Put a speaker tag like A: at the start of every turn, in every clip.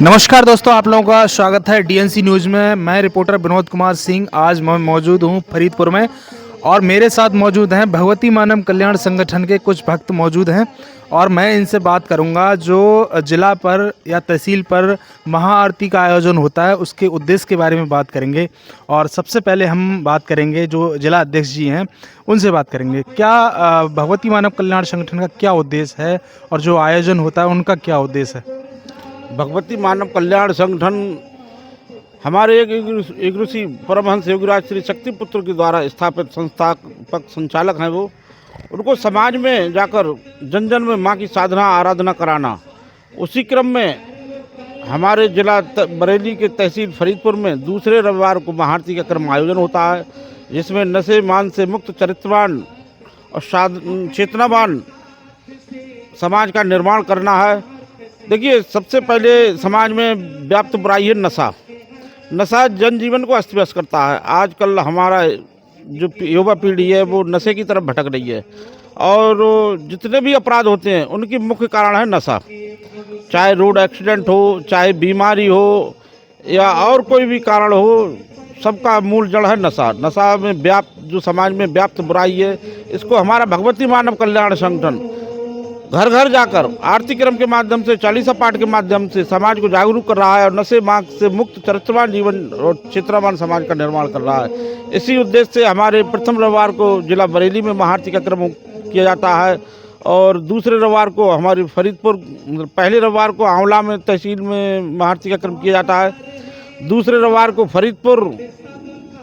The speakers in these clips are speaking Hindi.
A: नमस्कार दोस्तों, आप लोगों का स्वागत है डीएनसी न्यूज़ में। मैं रिपोर्टर विनोद कुमार सिंह आज मैं मौजूद हूं फरीदपुर में और मेरे साथ मौजूद हैं भगवती मानव कल्याण संगठन के कुछ भक्त मौजूद हैं और मैं इनसे बात करूंगा जो जिला पर या तहसील पर महाआरती का आयोजन होता है उसके उद्देश्य के बारे में बात करेंगे। और सबसे पहले हम बात करेंगे जो जिला अध्यक्ष जी हैं उनसे बात करेंगे। क्या भगवती मानव कल्याण संगठन का क्या उद्देश्य है और जो आयोजन होता है उनका क्या उद्देश्य है?
B: भगवती मानव कल्याण संगठन हमारे एक ऋषि परमहंस योगीराज श्री शक्तिपुत्र के द्वारा स्थापित संस्थापक संचालक हैं। वो उनको समाज में जाकर जन जन में माँ की साधना आराधना कराना। उसी क्रम में हमारे जिला बरेली के तहसील फरीदपुर में दूसरे रविवार को महाआरती का क्रम आयोजन होता है, जिसमें नशे मान से मुक्त चरित्रवान और चेतनावान समाज का निर्माण करना है। देखिए, सबसे पहले समाज में व्याप्त बुराई है नशा। नशा जनजीवन को अस्त व्यस्त करता है। आजकल हमारा जो युवा पीढ़ी है वो नशे की तरफ भटक रही है और जितने भी अपराध होते हैं उनकी मुख्य कारण है नशा। चाहे रोड एक्सीडेंट हो, चाहे बीमारी हो या और कोई भी कारण हो, सबका मूल जड़ है नशा। नशा में जो समाज में व्याप्त बुराई है, इसको हमारा भगवती मानव कल्याण संगठन घर घर जाकर आरती क्रम के माध्यम से, चालीसा पाठ के माध्यम से समाज को जागरूक कर रहा है और नशे मार्ग से मुक्त चरित्रवान जीवन और चित्रवान समाज का निर्माण कर रहा है। इसी उद्देश्य से हमारे प्रथम रविवार को जिला बरेली में महाआरती का क्रम किया जाता है और दूसरे रविवार को हमारे फरीदपुर, पहले रविवार को आंवला में तहसील में महाआरती का क्रम किया जाता है। दूसरे रविवार को फरीदपुर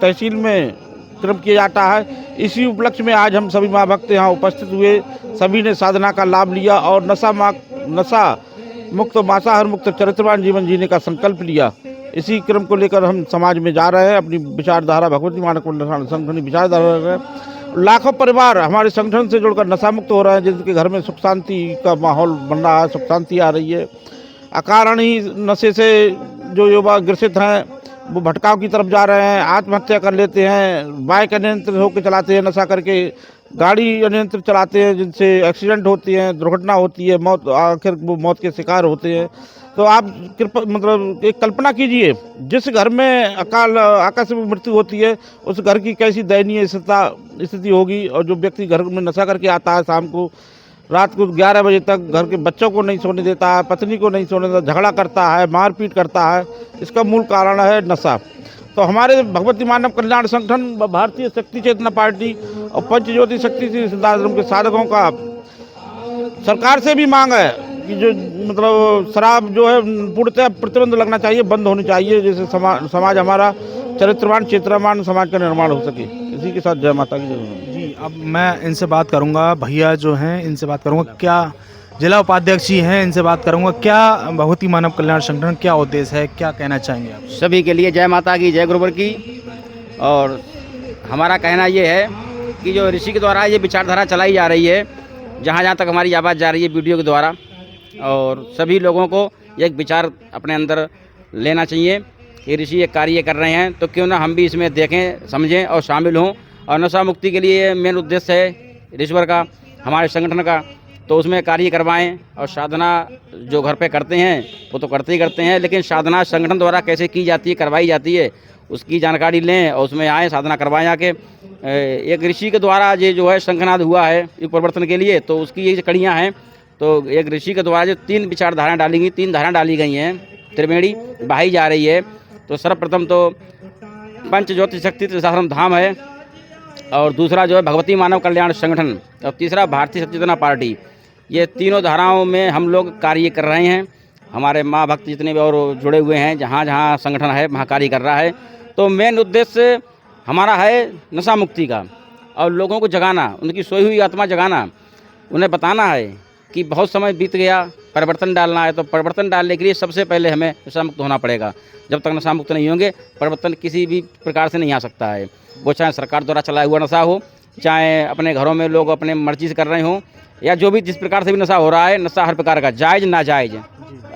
B: तहसील में क्रम किया जाता है। इसी उपलक्ष्य में आज हम सभी माँ भक्त यहाँ उपस्थित हुए। सभी ने साधना का लाभ लिया और नशा मुक्त मांसाहार मुक्त चरित्रवान जीवन जीने का संकल्प लिया। इसी क्रम को लेकर हम समाज में जा रहे हैं। अपनी विचारधारा भगवती मानव कल्याण संगठन विचारधारा है। लाखों परिवार हमारे संगठन से जुड़कर नशा मुक्त हो रहे हैं, जिनके घर में सुख शांति का माहौल बन रहा है, सुख शांति आ रही है। अकारण ही नशे से जो युवा ग्रसित हैं वो भटकाव की तरफ जा रहे हैं, आत्महत्या कर लेते हैं, बाइक अनियंत्रित होकर चलाते हैं, नशा करके गाड़ी अनियंत्रित चलाते हैं, जिनसे एक्सीडेंट होती हैं, दुर्घटना होती है, आखिर वो मौत के शिकार होते हैं। तो आप एक कल्पना कीजिए, जिस घर में आकस्मिक मृत्यु होती है उस घर की कैसी दयनीय स्थिति होगी। और जो व्यक्ति घर में नशा करके आता है, शाम को रात को 11 बजे तक घर के बच्चों को नहीं सोने देता है, पत्नी को नहीं सोने देता, झगड़ा करता है, मारपीट करता है, इसका मूल कारण है नशा। तो हमारे भगवती मानव कल्याण संगठन, भारतीय शक्ति चेतना पार्टी और पंचज्योति शक्ति सिद्धाश्रम के साधकों का सरकार से भी मांग है कि जो शराब जो है पूर्णतः प्रतिबंध लगना चाहिए, बंद होनी चाहिए, जिससे समाज हमारा चरित्रवान चेतनावान समाज का निर्माण हो सके। इसी के साथ जय माता की जय।
A: जी, अब मैं इनसे बात करूंगा, भैया जो हैं इनसे बात करूंगा, क्या जिला उपाध्यक्ष जी हैं इनसे बात करूंगा, क्या भगवती मानव कल्याण संगठन क्या उद्देश्य है, क्या कहना चाहेंगे आप?
C: सभी के लिए जय माता की, जय गुरुवर की। और हमारा कहना ये है कि जो ऋषि के द्वारा ये विचारधारा चलाई जा रही है, जहाँ जहाँ तक हमारी आवाज़ जा रही है वीडियो के द्वारा, और सभी लोगों को एक विचार अपने अंदर लेना चाहिए कि ऋषि एक कार्य कर रहे हैं तो क्यों ना हम भी इसमें देखें, समझें और शामिल हों। और नशा मुक्ति के लिए मेन उद्देश्य है ईश्वर का, हमारे संगठन का, तो उसमें कार्य करवाएं। और साधना जो घर पे करते हैं वो तो करते ही करते हैं, लेकिन साधना संगठन द्वारा कैसे की जाती है, करवाई जाती है, उसकी जानकारी लें और उसमें आएँ, साधना करवाएं आके। एक ऋषि के द्वारा ये जो है शंखनाद हुआ है युग परिवर्तन के लिए, तो उसकी ये कड़ियाँ हैं। तो एक ऋषि के द्वारा जो 3 विचारधाराएँ डाली गई, 3 धाराएँ डाली गई हैं, त्रिवेणी बहाई जा रही है। तो सर्वप्रथम तो पंचज्योति शक्ति सिद्धाश्रम धाम है, और दूसरा जो है भगवती मानव कल्याण संगठन, और तीसरा भारतीय शक्ति चेतना पार्टी। ये तीनों धाराओं में हम लोग कार्य कर रहे हैं। हमारे माँ भक्त जितने भी और जुड़े हुए हैं, जहाँ जहाँ संगठन है वहाँ कार्य कर रहा है। तो मेन उद्देश्य हमारा है नशा मुक्ति का, और लोगों को जगाना, उनकी सोई हुई आत्मा जगाना, उन्हें बताना है कि बहुत समय बीत गया, परिवर्तन डालना है। तो परिवर्तन डालने के लिए सबसे पहले हमें नशा मुक्त होना पड़ेगा। जब तक नशा मुक्त नहीं होंगे, परिवर्तन किसी भी प्रकार से नहीं आ सकता है। वो चाहे सरकार द्वारा चलाया हुआ नशा हो, चाहे अपने घरों में लोग अपने मर्जी से कर रहे हों, या जो भी जिस प्रकार से भी नशा हो रहा है, नशा हर प्रकार का, जायज़ नाजायज़,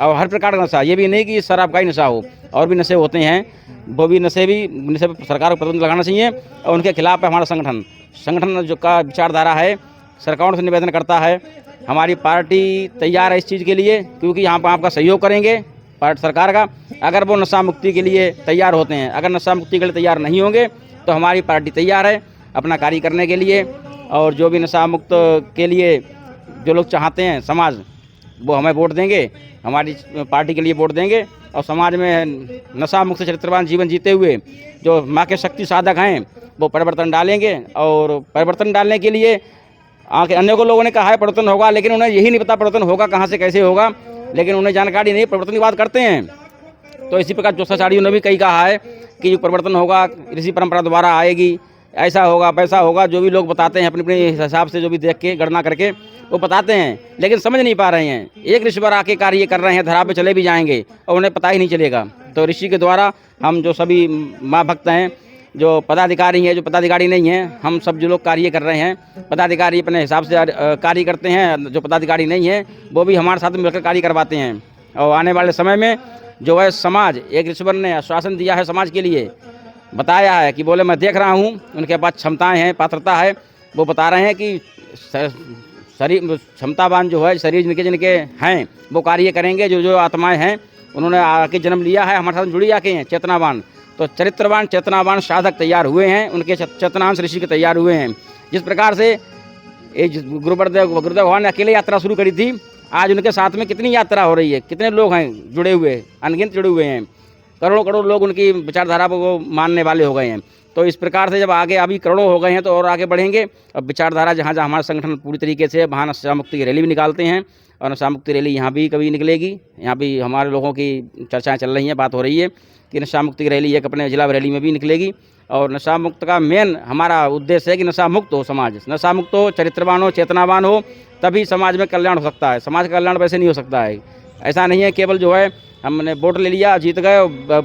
C: और हर प्रकार का नशा। ये भी नहीं कि शराब का ही नशा हो, और भी नशे होते हैं, वो भी नशे पर सरकार को प्रतिबंध लगाना चाहिए। और उनके खिलाफ है हमारा संगठन जो का विचारधारा है, सरकारों से निवेदन करता है। हमारी पार्टी तैयार है इस चीज़ के लिए, क्योंकि यहाँ पर आपका सहयोग करेंगे पार्टी सरकार का, अगर वो नशा मुक्ति के लिए तैयार होते हैं। अगर नशा मुक्ति के लिए तैयार नहीं होंगे तो हमारी पार्टी तैयार है अपना कार्य करने के लिए। और जो भी नशा मुक्त के लिए जो लोग चाहते हैं समाज, वो हमें वोट देंगे, हमारी पार्टी के लिए वोट देंगे और समाज में नशा मुक्त चरित्रवान जीवन जीते हुए जो माँ के शक्ति साधक हैं वो परिवर्तन डालेंगे। और परिवर्तन डालने के लिए आगे अन्य को लोगों ने कहा है परिवर्तन होगा, लेकिन उन्हें यही नहीं पता परिवर्तन होगा कहाँ से कैसे होगा, लेकिन उन्हें जानकारी नहीं, परिवर्तन की बात करते हैं। तो इसी प्रकार जोशाचार्यों ने भी कई कहा है कि जो परिवर्तन होगा ऋषि परंपरा दोबारा आएगी, ऐसा होगा वैसा होगा, जो भी लोग बताते हैं अपने अपने हिसाब से, जो भी देख के गणना करके वो बताते हैं, लेकिन समझ नहीं पा रहे हैं। एक ऋषिवर आके कार्य कर रहे हैं, धरा पे चले भी जाएंगे और उन्हें पता ही नहीं चलेगा। तो ऋषि के द्वारा हम जो सभी माँ भक्त हैं, जो पदाधिकारी हैं, जो पदाधिकारी नहीं हैं, हम सब जो लोग कार्य कर रहे हैं, पदाधिकारी अपने हिसाब से कार्य करते हैं, जो पदाधिकारी नहीं हैं वो भी हमारे साथ मिलकर कार्य करवाते हैं। और आने वाले समय में जो है समाज, एक ऋषिवर ने आश्वासन दिया है समाज के लिए, बताया है कि बोले मैं देख रहा हूँ उनके पास क्षमताएं हैं, पात्रता है, वो बता रहे हैं कि शरीर क्षमतावान जो है शरीर जिनके जिनके हैं वो कार्य करेंगे। जो जो आत्माएं हैं उन्होंने आके जन्म लिया है, हमारे साथ जुड़ी आके हैं चेतनावान, तो चरित्रवान चेतनावान साधक तैयार हुए हैं, उनके चेतनांश ऋषि के तैयार हुए हैं। जिस प्रकार से गुरुदेव भगवान ने अकेले यात्रा शुरू करी थी, आज उनके साथ में कितनी यात्रा हो रही है, कितने लोग हैं जुड़े हुए, अनगिनत जुड़े हुए हैं, करोड़ों करोड़ लोग उनकी विचारधारा को मानने वाले हो गए हैं। तो इस प्रकार से जब आगे अभी करोड़ों हो गए हैं तो और आगे बढ़ेंगे। अब विचारधारा जहाँ जहाँ हमारा संगठन पूरी तरीके से, वहाँ नशा मुक्ति की रैली भी निकालते हैं और नशा मुक्ति रैली यहाँ भी कभी निकलेगी। यहाँ भी हमारे लोगों की चर्चाएँ चल रही हैं, बात हो रही है कि नशा मुक्ति की रैली एक अपने जिला रैली में भी निकलेगी। और नशा मुक्त का मेन हमारा उद्देश्य है कि नशा मुक्त हो समाज, नशा मुक्त हो, चरित्रवान हो, चेतनावान हो, तभी समाज में कल्याण हो सकता है। समाज का कल्याण वैसे नहीं हो सकता है। ऐसा नहीं है केवल जो है हमने वोट ले लिया जीत गए,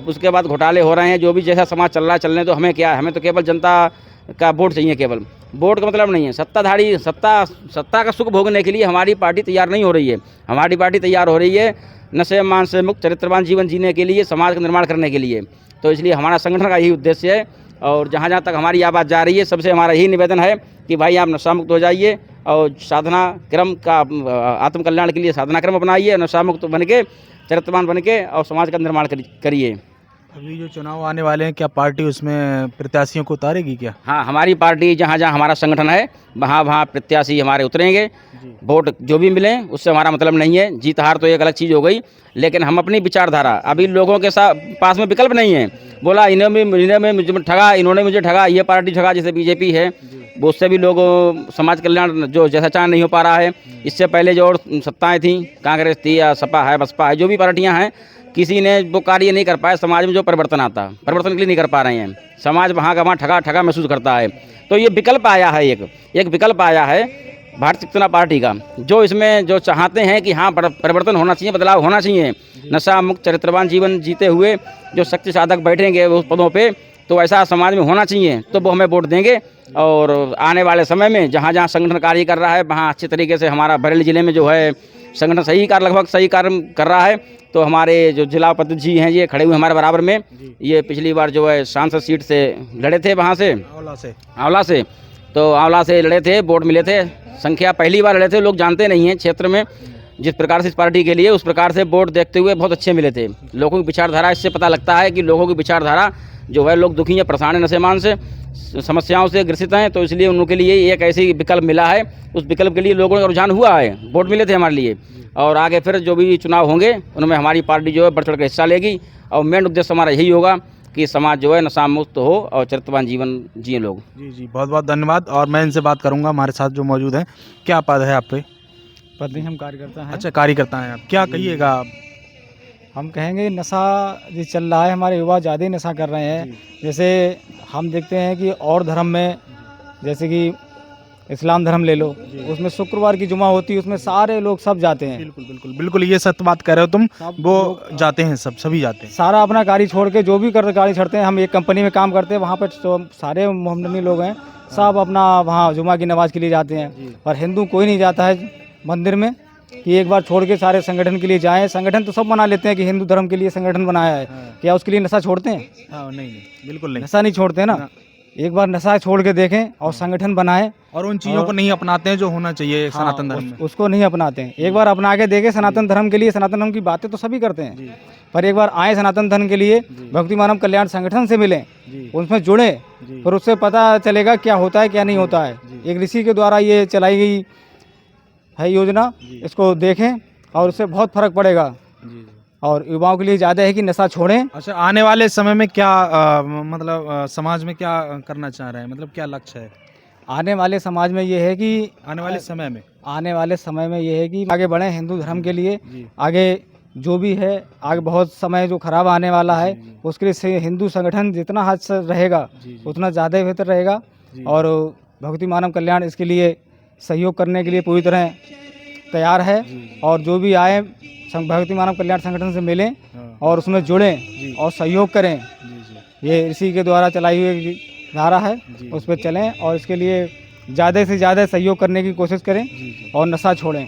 C: उसके बाद घोटाले हो रहे हैं, जो भी जैसा समाज चल रहा है चलने, तो हमें क्या है, हमें तो केवल जनता का वोट चाहिए। केवल वोट का मतलब नहीं है सत्ताधारी, सत्ता का सुख भोगने के लिए हमारी पार्टी तैयार नहीं हो रही है। हमारी पार्टी तैयार हो रही है नशे मान से मुक्त चरित्रवान जीवन जीने के लिए, समाज का निर्माण करने के लिए। तो इसलिए हमारा संगठन का यही उद्देश्य है। और जहाँ जहाँ तक हमारी आवाज़ जा रही है, सबसे हमारा यही निवेदन है कि भाई आप नशा मुक्त हो जाइए और साधना क्रम का, आत्म कल्याण के लिए साधना क्रम अपनाइए, नशा मुक्त बन के, चरित्रवान बन के और समाज का निर्माण करिए।
A: अभी जो चुनाव आने वाले हैं, क्या पार्टी उसमें प्रत्याशियों को उतारेगी क्या?
C: हाँ, हमारी पार्टी जहाँ जहाँ हमारा संगठन है वहाँ वहाँ प्रत्याशी हमारे उतरेंगे। वोट जो भी मिले उससे हमारा मतलब नहीं है, जीत हार तो एक अलग चीज़ हो गई, लेकिन हम अपनी विचारधारा, अभी लोगों के साथ पास में विकल्प नहीं है। बोला इन्होंने मुझे ठगा, इन्होंने मुझे ठगा, ये पार्टी ठगा, जैसे बीजेपी है, वो उससे भी लोग समाज कल्याण जो जैसा चाह नहीं हो पा रहा है। इससे पहले जो और सत्ताएँ थीं, कांग्रेस थी या सपा है, बसपा है, जो भी पार्टियाँ हैं, किसी ने वो कार्य नहीं कर पाया समाज में जो परिवर्तन आता, परिवर्तन के लिए नहीं कर पा रहे हैं। समाज वहाँ का वहाँ ठगा ठगा महसूस करता है। तो ये विकल्प आया है, एक विकल्प आया है भारतीय जनता पार्टी का, जो इसमें जो चाहते हैं कि हाँ परिवर्तन होना चाहिए, बदलाव होना चाहिए, नशा मुक्त चरित्रवान जीवन जीते हुए जो शक्ति साधक बैठेंगे उस पदों पे, तो ऐसा समाज में होना चाहिए, तो वो हमें वोट देंगे। और आने वाले समय में जहाँ जहाँ संगठन कार्य कर रहा है वहाँ अच्छे तरीके से हमारा बरेली ज़िले में जो है संगठन लगभग सही कार्य कर रहा है। तो हमारे जो जिला उपाध्यक्ष जी हैं ये खड़े हुए हमारे बराबर में, ये पिछली बार जो है सांसद सीट से लड़े थे, वहाँ से आंवला से, तो आंवला से लड़े थे, वोट मिले थे, संख्या पहली बार लड़े थे, लोग जानते नहीं हैं क्षेत्र में जिस प्रकार से इस पार्टी के लिए, उस प्रकार से वोट देखते हुए बहुत अच्छे मिले थे। लोगों की विचारधारा, इससे पता लगता है कि लोगों की विचारधारा जो है, लोग दुखी हैं, परेशान हैं, नशेमान से, समस्याओं से ग्रसित हैं, तो इसलिए उनके लिए एक ऐसी विकल्प मिला है, उस विकल्प के लिए लोगों का रुझान हुआ है, वोट मिले थे हमारे लिए। और आगे फिर जो भी चुनाव होंगे उनमें हमारी पार्टी जो है बढ़ चढ़ कर हिस्सा लेगी। और मेन उद्देश्य हमारा यही होगा कि समाज जो है नशा मुक्त हो और चरित्रवान जीवन जिए लोग।
A: जी, बहुत बहुत धन्यवाद। और मैं इनसे बात करूंगा, हमारे साथ जो मौजूद हैं। क्या पद है आप पे?
D: पद नहीं, हम कार्यकर्ता हैं।
A: अच्छा, कार्यकर्ता हैं आप। क्या कहिएगा आप?
D: हम कहेंगे नशा जो चल रहा है, हमारे युवा ज़्यादा ही नशा कर रहे हैं। जैसे हम देखते हैं कि और धर्म में, जैसे कि इस्लाम धर्म ले लो, उसमें शुक्रवार की जुमा होती है, उसमें सारे लोग सब जाते हैं।
A: बिल्कुल बिल्कुल बिल्कुल, ये सत्य बात कह रहे हो तुम, वो जाते हैं, सभी जाते हैं।
D: सारा अपना गाड़ी छोड़ के, जो भी गाड़ी छोड़ते हैं, हम एक कंपनी में काम करते हैं, वहाँ पर तो सारे मोहम्मदनी लोग हैं, सब अपना वहाँ जुमा की नमाज के लिए जाते हैं। और हिंदू कोई नहीं जाता है मंदिर में कि एक बार छोड़ के सारे संगठन के लिए जाएं। संगठन तो सब बना लेते हैं कि हिंदू धर्म के लिए संगठन बनाया है, क्या उसके लिए नशा छोड़ते हैं?
A: हाँ, नहीं, बिल्कुल नहीं,
D: नशा नहीं छोड़ते ना। एक बार नशा छोड़ के देखें और संगठन बनाएं।
A: और उन चीज़ों को नहीं अपनाते हैं जो होना चाहिए सनातन धर्म में,
D: उसको नहीं अपनाते हैं। एक बार अपना के देखें सनातन धर्म के लिए। सनातन धर्म की बातें तो सभी करते हैं, पर एक बार आए सनातन धर्म के लिए, भक्ति मानव कल्याण संगठन से मिलें, उसमें जुड़ें, फिर उससे पता चलेगा क्या होता है क्या नहीं होता है। एक ऋषि के द्वारा ये चलाई गई है योजना, इसको देखें और उससे बहुत फर्क पड़ेगा। और युवाओं के लिए ज़्यादा है कि नशा छोड़ें।
A: अच्छा, आने वाले समय में क्या मतलब समाज में क्या करना चाह रहे हैं, मतलब क्या लक्ष्य है
D: आने वाले समाज में ये है कि
A: आने वाले समय में?
D: आने वाले समय में ये है कि आगे बढ़ें हिंदू धर्म के लिए। आगे जो भी है, आगे बहुत समय जो खराब आने वाला है, उसके लिए हिंदू संगठन जितना हद से रहेगा उतना ज़्यादा बेहतर रहेगा। और भक्ति मानव कल्याण इसके लिए सहयोग करने के लिए पूरी तरह तैयार है। और जो भी आए भक्ति मानव कल्याण संगठन से मिलें और उसमें जुड़ें और सहयोग करें। ये इसी के द्वारा चलाई हुई धारा है, उस पर चलें और इसके लिए ज़्यादा से ज़्यादा सहयोग करने की कोशिश करें और नशा छोड़ें।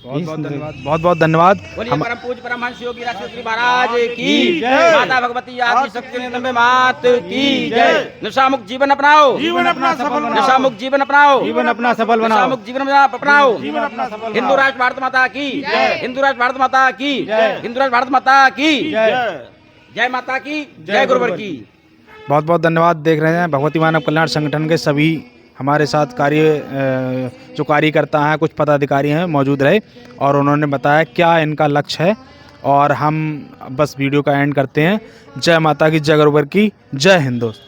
A: बहुत बहुत धन्यवाद, बहुत बहुत धन्यवाद।
C: बोलिए परम पूज्य परमहंस योगी राष्ट्रपति महाराज की माता भगवती आदि शक्ति निरंतर मात की जय। नशा मुक्त जीवन अपनाओ,
B: जीवन अपना सफल बनाओ,
C: नशा मुक्त जीवन अपनाओ,
D: जीवन अपना सफल
C: नशा
D: बनाओ,
C: मुक्त जीवन अपनाओ।
B: जीवन अपना सफल
C: हिंदू राष्ट्र भारत माता की जय, हिंदू राष्ट्र भारत माता की जय, हिंदू राष्ट्र भारत माता की
B: जय।
C: जय माता की जय गुरुवर की।
A: बहुत बहुत धन्यवाद। देख रहे हैं भगवती मानव कल्याण संगठन के सभी हमारे साथ जो कार्यकर्ता हैं, कुछ पदाधिकारी हैं, मौजूद रहे और उन्होंने बताया क्या इनका लक्ष्य है। और हम बस वीडियो का एंड करते हैं। जय माता की, जय गुरुवर की, जय हिंद दोस्त।